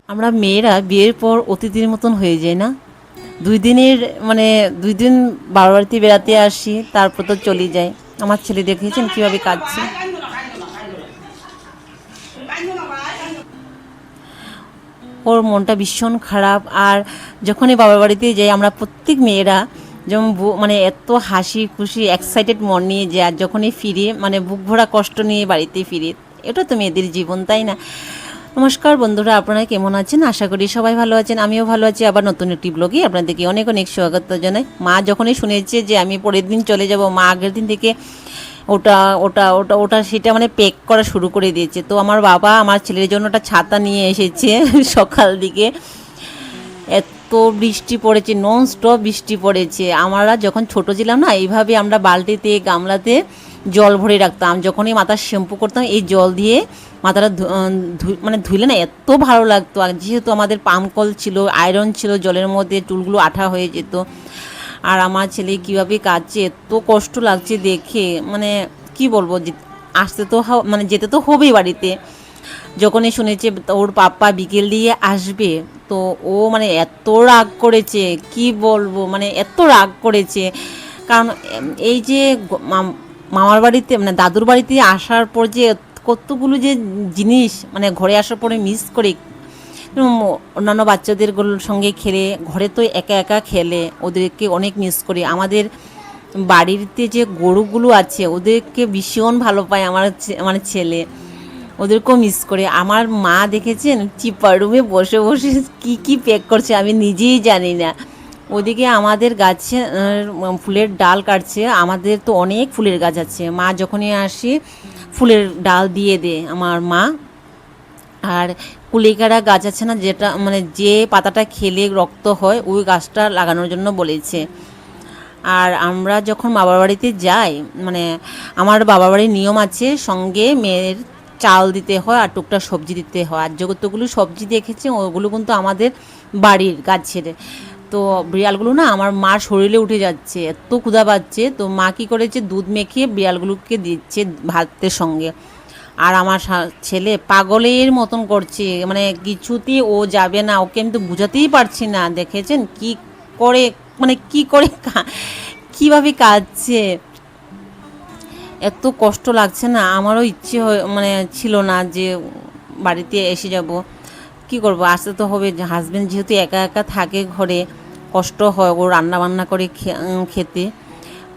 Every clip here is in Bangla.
আমরা মেয়েরা বিয়ের পর অতিথির মতন হয়ে যাই না? ২ দিনের মানে ২ দিন বাবার বাড়িতে বেড়াতে আসি, তারপর তো চলে যাই। আমার ছেলে দেখেছেন কীভাবে কাঁদছে। ওর মনটা ভীষণ খারাপ। আর যখনই বাবার বাড়িতে যাই আমরা প্রত্যেক মেয়েরা যেমন মানে এত হাসি খুশি এক্সাইটেড মন নিয়ে যাই, আর যখনই ফিরি মানে বুক ভরা কষ্ট নিয়ে বাড়িতে ফিরি। এটা তো মেয়েদের জীবন, তাই না? নমস্কার বন্ধুরা, আপনারা কেমন আছেন? আশা করি সবাই ভালো আছেন, আমিও ভালো আছি। আবার নতুন একটি ব্লগে আপনাদেরকে অনেক অনেক স্বাগত জানাই। মা যখনই শুনেছে যে আমি পরের দিন চলে যাব, মা আগের দিন থেকে ওটা ওটা ওটা ওটা সেটা মানে প্যাক করা শুরু করে দিয়েছে। তো আমার বাবা আমার ছেলের জন্য একটা ছাতা নিয়ে এসেছে সকাল দিকে। এত বৃষ্টি পড়েছে, নন স্টপ বৃষ্টি পড়েছে। আমরা যখন ছোট ছিলাম না, এইভাবে আমরা বালতিতে গামলাতে জল ভরে রাখতাম। যখনই মাথা শ্যাম্পু করতাম এই জল দিয়ে মাথাটা মানে ধুইলে না এত ভালো লাগতো। আর যেহেতু আমাদের পাম্প কল ছিল, আয়রন ছিল জলের মধ্যে, চুলগুলো আঠা হয়ে যেত। আর আমার ছেলে কীভাবে কাঁদছে, এত কষ্ট লাগছে দেখে, মানে কি বলবো, যে আসতে তো মানে যেতে তো হবেই বাড়িতে। যখনই শুনেছে ওর পাপ্পা বিকেল দিয়ে আসবে, তো ও মানে এত রাগ করেছে, কি বলবো, মানে এত রাগ করেছে। কারণ এই যে মামার বাড়িতে মানে দাদুর বাড়িতে আসার পর যে কতগুলো যে জিনিস মানে ঘরে আসার পরে মিস করে, অন্যান্য বাচ্চাদের সঙ্গে খেলে, ঘরে তো একা একা খেলে, ওদেরকে অনেক মিস করি। আমাদের বাড়িতে যে গরুগুলো আছে ওদেরকে ভীষণ ভালো পায় আমার মানে ছেলে, ওদেরকেও মিস করে। আমার মা দেখেছেন চিপার রুমে বসে বসে কি কি প্যাক করছে আমি নিজেই জানি না। ওদিকে আমাদের গাছে ফুলের ডাল কাটছে। আমাদের তো অনেক ফুলের গাছ আছে, মা যখনই আসে ফুলের ডাল দিয়ে দে আমার মা। আর কুলেখাড়া গাছ আছে না, যেটা মানে যে পাতাটা খেলে রক্ত হয়, ওই গাছটা লাগানোর জন্য বলেছে। আর আমরা যখন বাবার বাড়িতে যাই, মানে আমার বাবার বাড়ির নিয়ম আছে সঙ্গে মেয়ের চাল দিতে হয় আর টুকটা সবজি দিতে হয়। আর যতগুলো সবজি দেখেছে ওগুলো কিন্তু আমাদের বাড়ির গাছের। তো বিড়ালগুলো না আমার মার শরীরে উঠে যাচ্ছে, এত ক্ষুধা পাচ্ছে। তো মা কী করেছে, দুধ মেখে বিড়ালগুলোকে দিচ্ছে ভাতের সঙ্গে। আর আমার ছেলে পাগলের মতন করছে, মানে কিছুতেই ও যাবে না, ওকে আমি তো বুঝাতেই পারছি না। দেখেছেন কি করে, মানে কি করে কীভাবে কাঁদছে, এত কষ্ট লাগছে না। আমারও ইচ্ছে মানে ছিল না যে বাড়িতে এসে যাব, কি করব, আসতে তো হবে। হাজব্যান্ড যেহেতু একা একা থাকে ঘরে, কষ্ট হয় ও রান্না বান্না করে খেতে।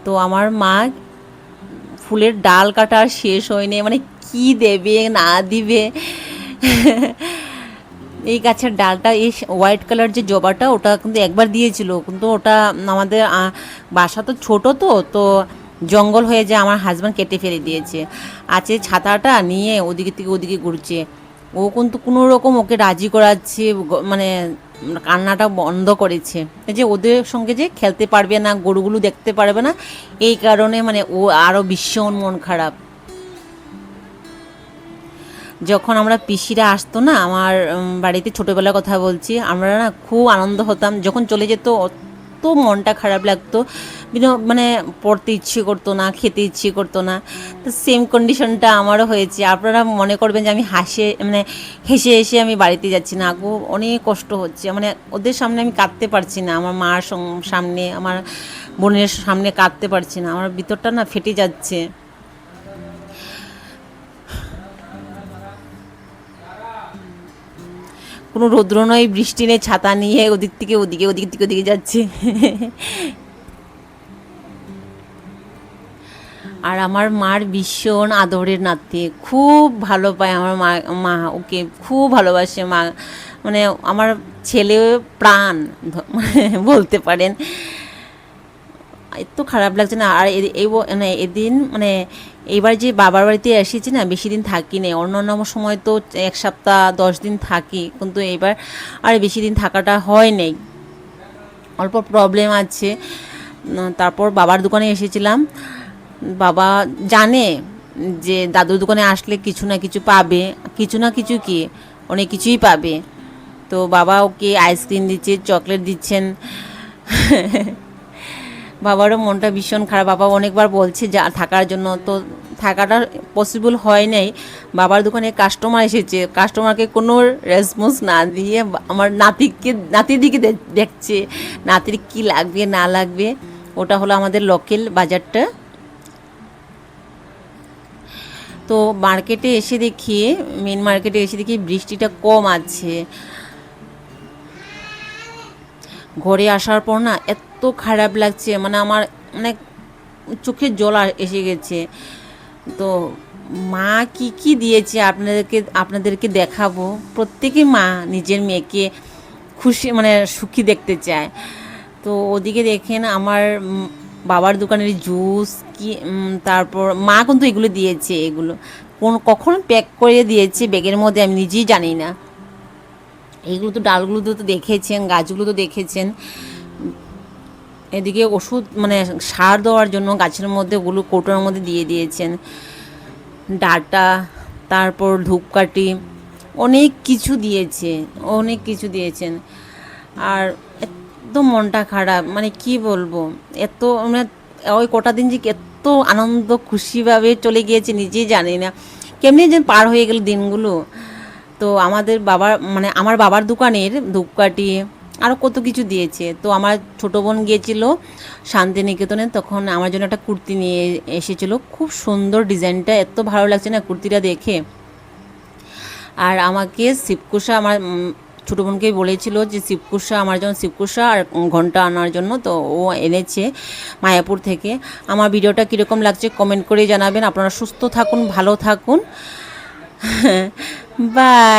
তো আমার মা ফুলের ডাল কাটা আর শেষ হয়নি, মানে কি দেবে না দিবে। এই গাছের ডালটা, এই হোয়াইট কালার যে জবাটা, ওটা কিন্তু একবার দিয়েছিল, কিন্তু ওটা আমাদের বাসা তো ছোট, তো জঙ্গল হয়ে যায়, আমার হাজব্যান্ড কেটে ফেলে দিয়েছে। আছে ছাতাটা নিয়ে ওদিকে থেকে ওদিকে ঘুরছে। ও কিন্তু কোনো রকম ওকে রাজি করাচ্ছে, মানে কান্নাটা বন্ধ করেছে। এই যে ওদের সঙ্গে যে খেলতে পারবে না, গরুগুলো দেখতে পারবে না, এই কারণে মানে ও আরও ভীষণ মন খারাপ। যখন আমরা পিসিরা আসতো না আমার বাড়িতে, ছোটোবেলার কথা বলছি, আমরা না খুব আনন্দ হতাম। যখন চলে যেত অত মনটা খারাপ লাগতো, মানে পড়তে ইচ্ছে করতো না, খেতে ইচ্ছে করতো না। তো সেম কন্ডিশনটা আমারও হয়েছে। আপনারা মনে করবেন যে আমি মানে হেসে হেসে আমি বাড়িতে যাচ্ছি না, আগো অনেক কষ্ট হচ্ছে। মানে ওদের সামনে আমি কাঁদতে পারছি না, আমার মার সামনে, আমার বোনের সামনে কাঁদতে পারছি না, আমার ভিতরটা না ফেটে যাচ্ছে। কোনো রৌদ্র নয়, বৃষ্টি নেই, ছাতা নিয়ে ওদিক থেকে ওদিকে, ওদিক থেকে ওদিকে যাচ্ছে। আর আমার মার ভীষণ আদরের নাতি, খুব ভালো পায় আমার মা ওকে খুব ভালোবাসে। মা মানে আমার ছেলে প্রাণ বলতে পারেন। এত খারাপ লাগছে না। আর এই মানে এদিন মানে এইবার যে বাবার বাড়িতে এসেছি না, বেশি দিন থাকি নেই। অন্য সময় তো 1 সপ্তাহ 10 দিন থাকি, কিন্তু এবার আর বেশি দিন থাকাটা হয় নেই, অল্প প্রবলেম আছে। তারপর বাবার দোকানে এসেছিলাম। বাবা জানে যে দাদুর দোকানে আসলে কিছু না কিছু পাবে, কিছু না কিছু কি অনেক কিছুই পাবে। তো বাবা ওকে আইসক্রিম দিচ্ছে, চকলেট দিচ্ছেন। বাবারও মনটা ভীষণ খারাপ। বাবা অনেকবার বলছে যা থাকার জন্য, তো থাকাটা পসিবল হয় নাই। বাবার দোকানে কাস্টমার এসেছে, কাস্টমারকে কোনো রেসপন্স না দিয়ে আমার নাতির দিকে দেখছে, নাতির কি লাগবে না লাগবে। ওটা হলো আমাদের লোকাল বাজারটা। তো মার্কেটে এসে দেখি, মেন মার্কেটে এসে দেখি বৃষ্টিটা কম আছে। ঘরে আসার পর না এত খারাপ লাগছে, মানে আমার মানে চোখে জল এসে গেছে। তো মা কি কি দিয়েছে আপনাদেরকে দেখাবো। প্রত্যেকে মা নিজের মেয়েকে খুশি মানে সুখী দেখতে চায়। তো ওদিকে দেখেন আমার বাবার দোকানের জুস কি, তারপর মা কিন্তু এগুলো দিয়েছে, এগুলো কখন প্যাক করে দিয়েছে ব্যাগের মধ্যে আমি নিজেই জানি না। এইগুলো তো ডালগুলো তো দেখেছেন, গাছগুলো তো দেখেছেন। এদিকে ওষুধ মানে সার দেওয়ার জন্য গাছের মধ্যে ওগুলো কৌটোর মধ্যে দিয়ে দিয়েছেন। ডাটা, তারপর ধূপকাঠি, অনেক কিছু দিয়েছে, অনেক কিছু দিয়েছেন। আর এত মনটা খারাপ, মানে কি বলবো, এত মানে ওই কটা দিন যে এত আনন্দ খুশিভাবে চলে গিয়েছে নিজেই জানি না, কেমনি যে পার হয়ে গেল দিনগুলো। তো আমার বাবার দোকানের ধূপকাঠি আরও কত কিছু দিয়েছে। তো আমার ছোটো বোন গিয়েছিল শান্তিনিকেতনে, তখন আমার জন্য একটা কুর্তি নিয়ে এসেছিলো। খুব সুন্দর ডিজাইনটা, এত ভালো লাগছে না কুর্তিটা দেখে। আর আমাকে শিবকুশা, আমার ছোটো বোনকেই বলেছিল যে শিবকুশা আমার জন্য, শিবকুশা আর ঘন্টা আনার জন্য। তো ও এনেছে মায়াপুর থেকে। আমার ভিডিওটা কীরকম লাগছে কমেন্ট করে জানাবেন। আপনারা সুস্থ থাকুন, ভালো থাকুন। বাই।